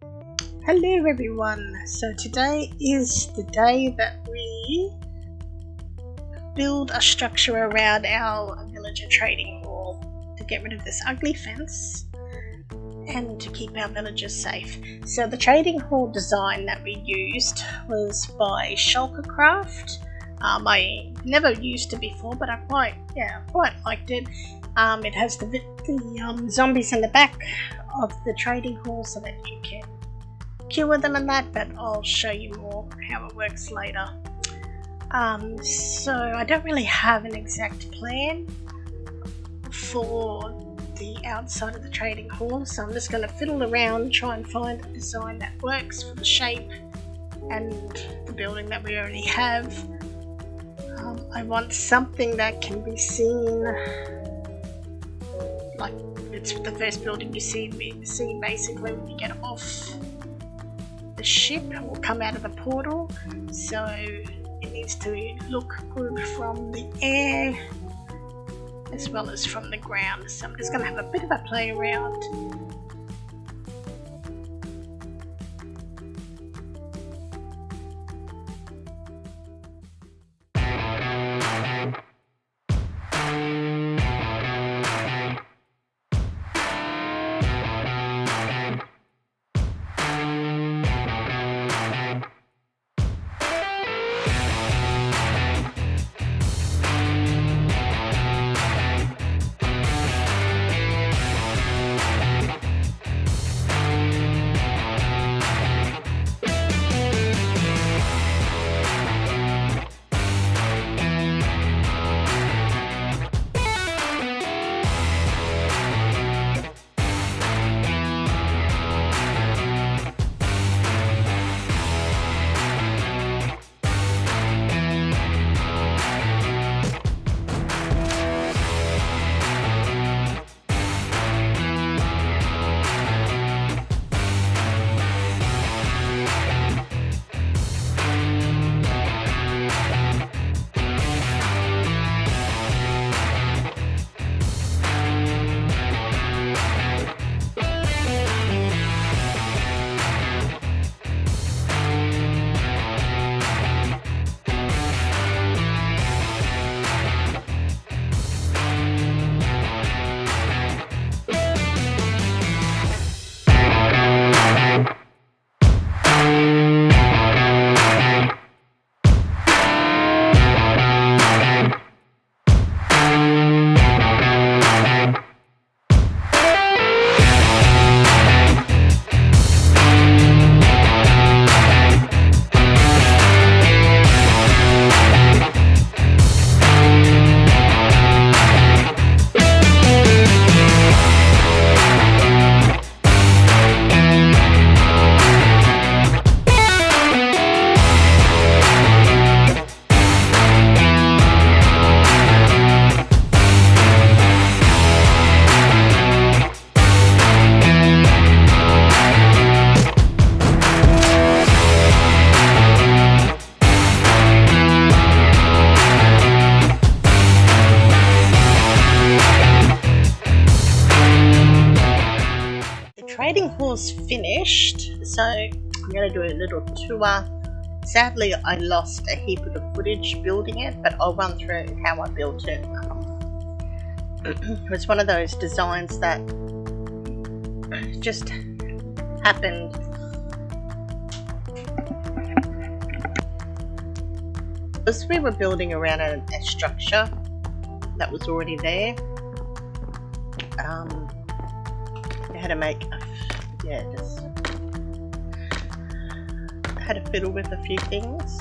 Hello everyone, so today is the day that we build a structure around our villager trading hall to get rid of this ugly fence and to keep our villagers safe. So the trading hall design that we used was by Shulkercraft. I never used it before, but I quite liked it. It has the zombies in the back of the trading hall so that you can cure them and that, but I'll show you more how it works later. So I don't really have an exact plan for the outside of the trading hall, so I'm just going to fiddle around, try and find a design that works for the shape and the building that we already have. I want something that can be seen, like it's the first building you see basically when you get off the ship or come out of the portal, so it needs to look good from the air as well as from the ground. So I'm just going to have a bit of a play around. Trading hall's finished, so I'm going to do a little tour. Sadly, I lost a heap of the footage building it, but I'll run through how I built it. It was one of those designs that just happened. As we were building around a structure that was already there, I had to make had to fiddle with a few things.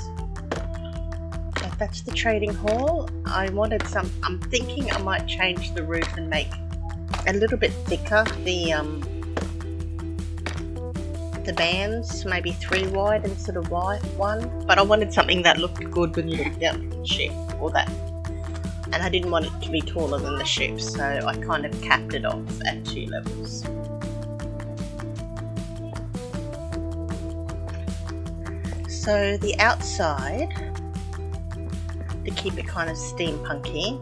But that's the trading hall. I'm thinking I might change the roof and make a little bit thicker the bands, maybe 3 wide instead of 1, but I wanted something that looked good when you looked down from the ship, or that, and I didn't want it to be taller than the ship, so I kind of capped it off at 2 levels. So the outside, to keep it kind of steampunky,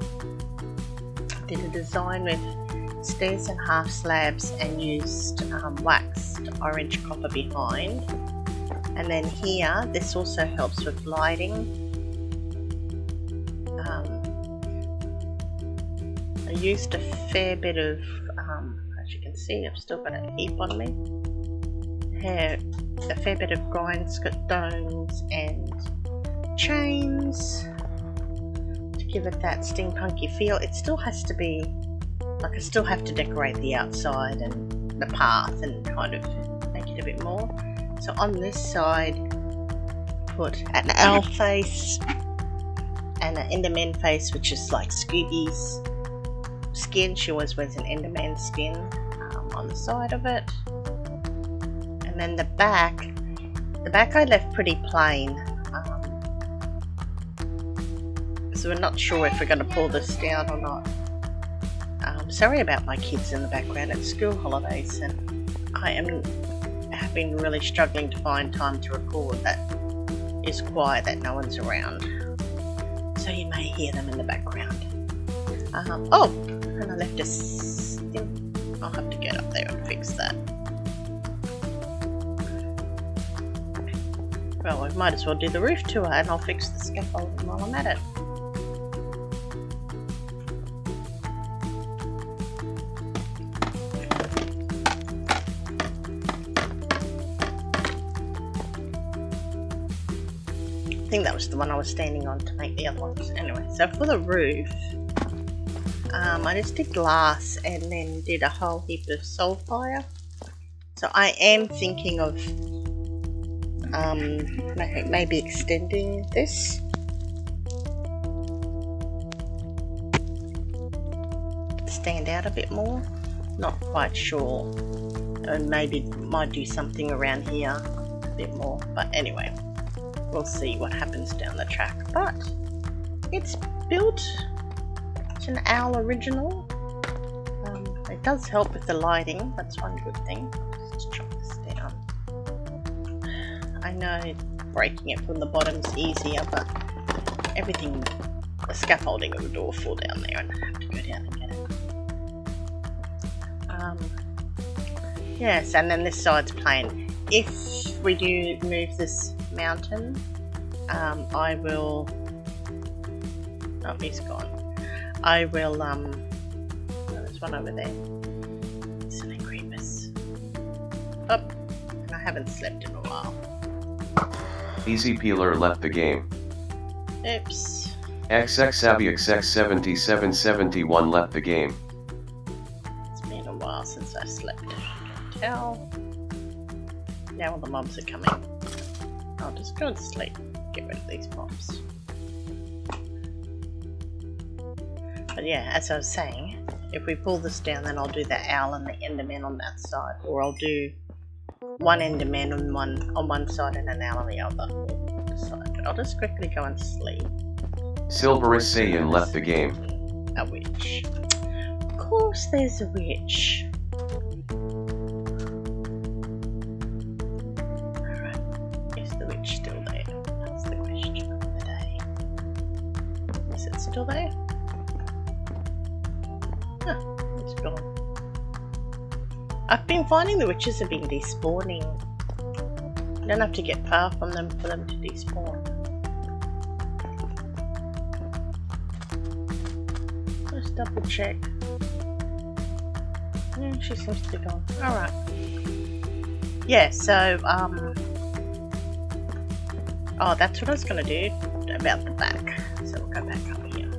I did a design with stairs and half slabs and used waxed orange copper behind. And then here, this also helps with lighting. I used a fair bit of, as you can see, I've still got a heap on me. Here, a fair bit of grindstones and chains to give it that steampunky feel. It still has to be, like, I still have to decorate the outside and the path and kind of make it a bit more. So on this side, put an owl face and an Enderman face, which is like Scooby's skin. She always wears an Enderman skin on the side of it. And then the back I left pretty plain. So we're not sure if we're going to pull this down or not. Sorry about my kids in the background. It's school holidays and I have been really struggling to find time to record that is quiet, that no one's around. So you may hear them in the background. Oh, and I left a stim. I'll have to get up there and fix that. Well, I might as well do the roof tour and I'll fix the scaffolding while I'm at it. I think that was the one I was standing on to make the other ones. Anyway, so for the roof, I just did glass and then did a whole heap of soulfire. So I am thinking of maybe extending this. Stand out a bit more. Not quite sure. And maybe might do something around here a bit more. But anyway. We'll see what happens down the track, but it's built. It's an owl original. It does help with the lighting, that's one good thing. Let's chop this down. I know breaking it from the bottom's easier, but everything, the scaffolding would all fall down there and I have to go down and get it. Yes, and then this side's plain. If we do move this mountain, I will, oh, he's gone. I will, oh, there's one over there. Silly creepers. Oh, and I haven't slept in a while. Easy Peeler left the game. Oops. XX Savvy XX7771 left the game. It's been a while since I slept, as you can tell. Now all the mobs are coming. I'll just go to sleep. Get rid of these mobs. But yeah, as I was saying, if we pull this down, then I'll do the owl and the Enderman on that side, or I'll do one Enderman on one side and an owl on the other side. But I'll just quickly go and sleep. Silverus Saiyan left the game. A witch. Of course, there's a witch. Still there? That's the question of the day. Is it still there? Huh, it's gone. I've been finding the witches have been despawning. You don't have to get far from them for them to despawn. Just double check. Yeah, she seems to be gone. Alright. Yeah, so, oh, that's what I was going to do about the back. So we'll go back up here.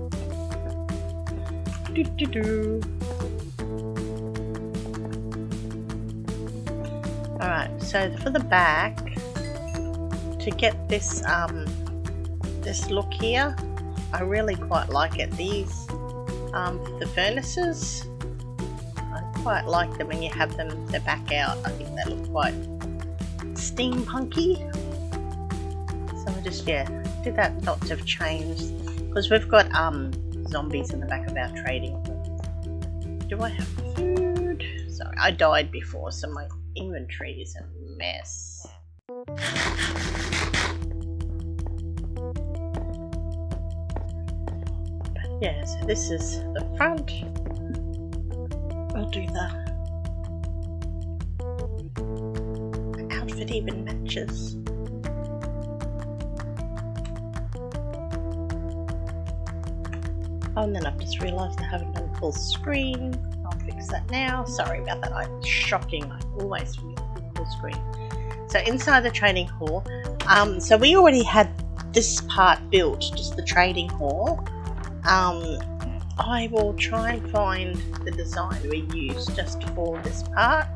Alright, so for the back, to get this this look here, I really quite like it. These, the furnaces, I quite like them when you have them the back out. I think they look quite steampunky. So I just, yeah, did that, lots of chains, because we've got zombies in the back of our trading. Do I have food? Sorry, I died before, so my inventory is a mess. But yeah, so this is the front. I'll do the outfit even matches. Oh, and then I've just realised I haven't done full screen. I'll fix that now. Sorry about that. I'm shocking. I always forget to do full screen. So inside the trading hall, so we already had this part built, just the trading hall. I will try and find the design we used just for this part.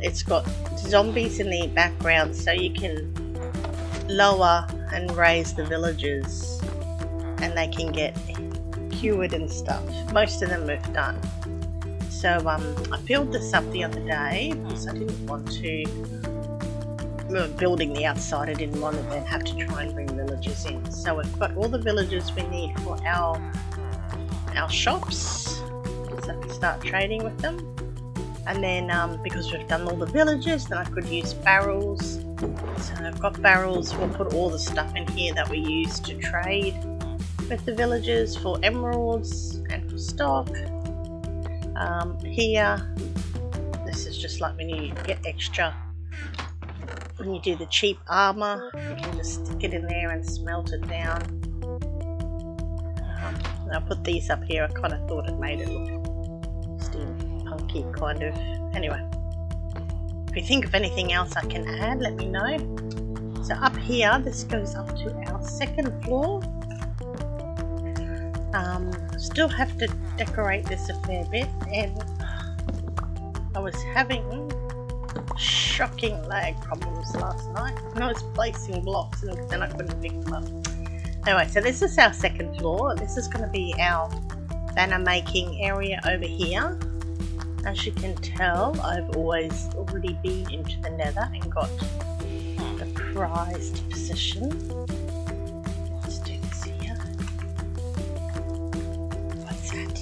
It's got zombies in the background, so you can lower and raise the villagers and they can get cured and stuff. Most of them we've done. So I built this up the other day because I didn't want to, building the outside, I didn't want to then have to try and bring villagers in. So we've got all the villagers we need for our shops, so I can start trading with them. And then because we've done all the villagers, then I could use barrels. So I've got barrels. We'll put all the stuff in here that we use to trade with the villagers for emeralds and for stock. Here, this is just like when you get extra, when you do the cheap armor, you can just stick it in there and smelt it down. And I'll put these up here. I kind of thought it made it look steampunky kind of. Anyway, if you think of anything else I can add, let me know. So up here, this goes up to our second floor. Still have to decorate this a fair bit, and I was having shocking lag problems last night when I was placing blocks and then I couldn't pick them up. Anyway, so this is our second floor. This is going to be our banner making area over here. As you can tell, I've already been into the nether and got the prized position. Let's do this here. What's that?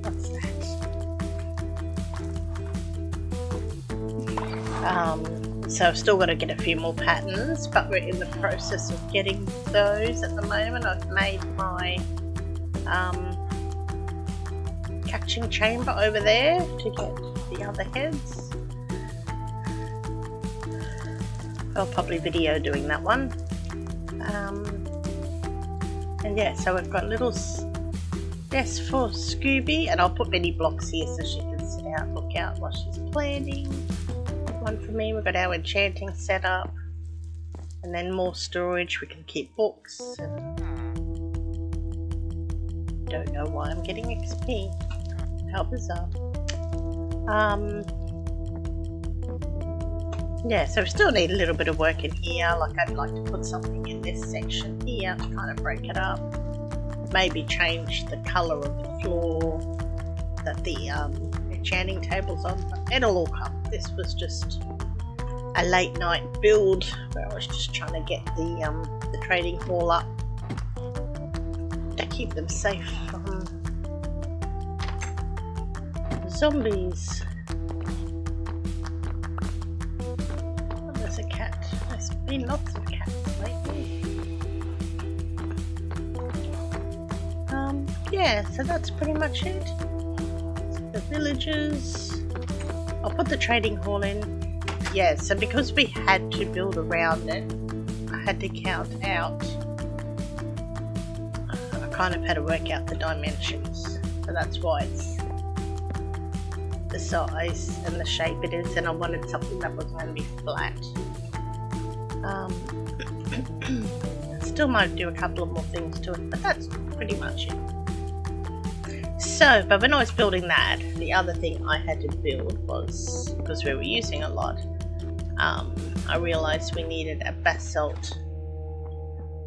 What's that? So I've still got to get a few more patterns, but we're in the process of getting those at the moment. I've made my catching chamber over there to get the other heads. I'll probably video doing that one. And yeah, so we've got little desk for Scooby, and I'll put many blocks here so she can sit out, look out while she's planning. One for me. We've got our enchanting setup, and then more storage. We can keep books. Don't know why I'm getting XP. How bizarre. Yeah, so we still need a little bit of work in here. Like I'd like to put something in this section here to kind of break it up. Maybe change the colour of the floor that the enchanting table's on. But it'll all come. This was just a late night build where I was just trying to get the trading hall up to keep them safe from zombies. Oh, there's a cat. There's been lots of cats lately. Yeah, so that's pretty much it. The villagers. I'll put the trading hall in. Yeah, so because we had to build around it, I had to count out. I kind of had to work out the dimensions. So that's why it's the size and the shape it is, and I wanted something that was going to be flat. Still might do a couple of more things to it, but that's pretty much it. So, but when I was building that, the other thing I had to build was, because we were using a lot, I realised we needed a basalt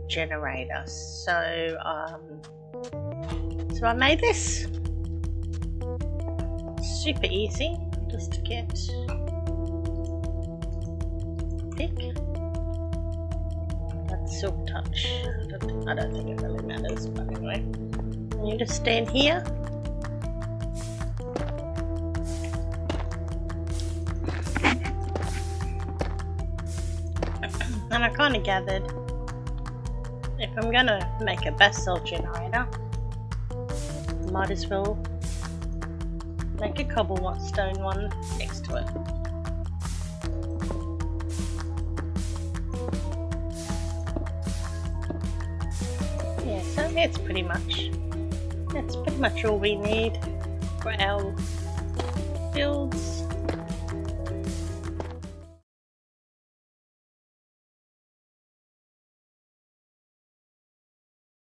generator. So I made this. Super easy, just to get pick. That's silk touch. I don't think it really matters, but anyway. And you just stand here. And I kind of gathered, if I'm going to make a basalt generator, might as well make a cobblestone one next to it. Yeah, so that's pretty much all we need for our builds.